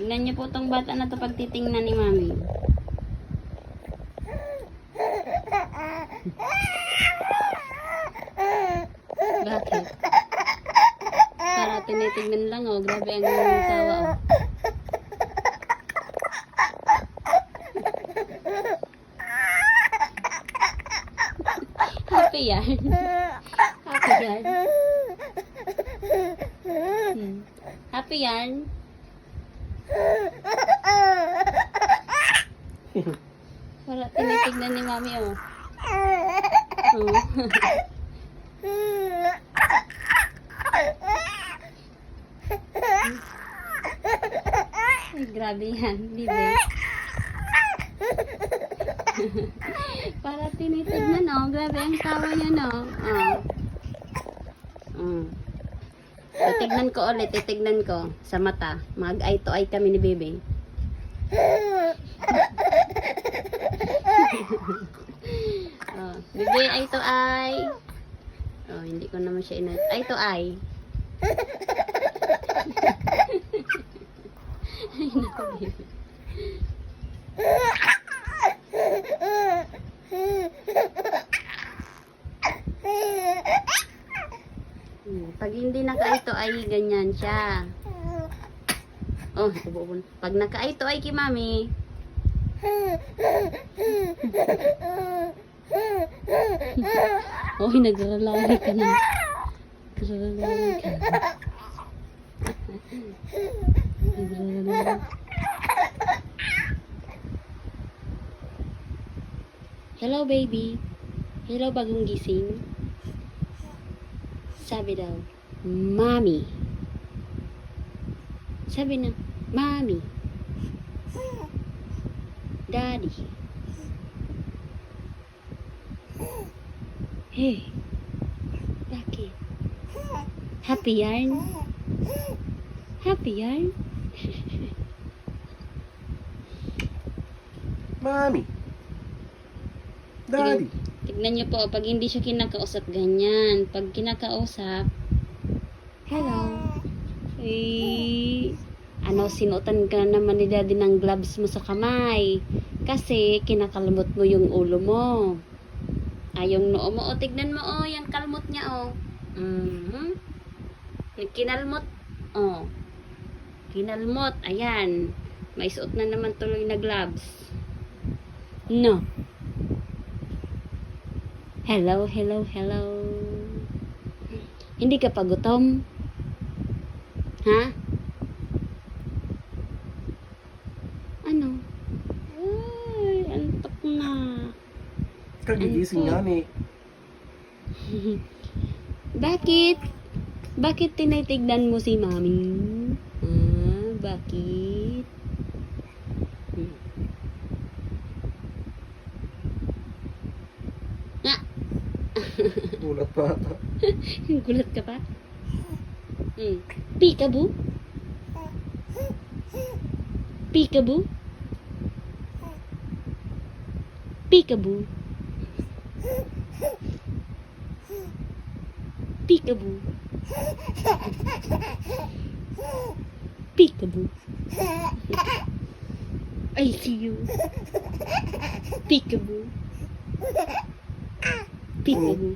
Tignan niyo po tong bata na to pag titingnan ni Mami. Bakit? Para tinitignan lang oh. Grabe ang tawa oh. Happy yan. Happy yan. Happy yan. Para tinitignan ni Mami oh. Ay, grabe yan, bibi. Para tinitignan oh. Grabe ang tawa niya no. Titignan ko ulit, titignan ko sa mata. Mag-eye to eye kami ni Bebe. Bebe, eye to eye. Hindi ko naman siya eye to eye. Ay, naku, Bebe. Pag hindi naka-ito ay ganyan siya. Oh, pag naka-ito ay kay Mami. Oh, nagralari ka na. Nagralari ka na. Nagralari. Hello, baby. Hello, bagong gising. Sabi daw, Mommy. Sabi na, Mommy. Daddy. Hey. Bakit? Happy yarn? Happy yarn? Mommy. Daddy. Tignan niyo po, pag hindi siya kinakausap, ganyan. Pag kinakausap, hello. Sinuotan ka naman ni Daddy ng gloves mo sa kamay. Kasi, kinakalmot mo yung ulo mo. Yung noo mo, tignan mo, yung kalmot niya, Kinalmot, Kinalmot, ayan. May suot na naman tuloy na gloves. No. Hello, hello, hello. Hindi ka pa gutom? Ha? Ano? Ay, antok na. Kagigising nga ni. Bakit? Bakit tinitignan mo si Mami? Bakit? Gulat pa ata. Gulat ka pa? Peekaboo? Peekaboo? Peekaboo? Peekaboo? Peekaboo? I see you. Peekaboo? Peekaboo?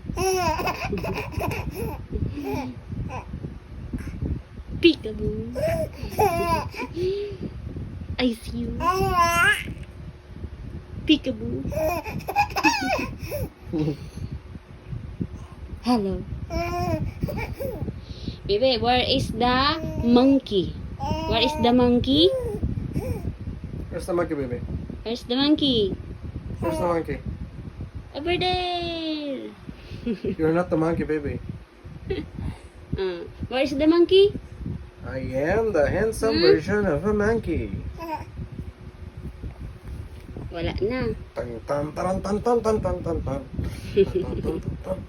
Peekaboo? I see you. Peekaboo? Hello. Baby, where is the monkey? Where is the monkey? Where's the monkey, baby? Where's the monkey? Where's the monkey? Over there. You're not the monkey, baby. Where is the monkey? I am the handsome version of a monkey. Wala na. Tan tan tan tan tan tan tan tan tan tan tan tan tan.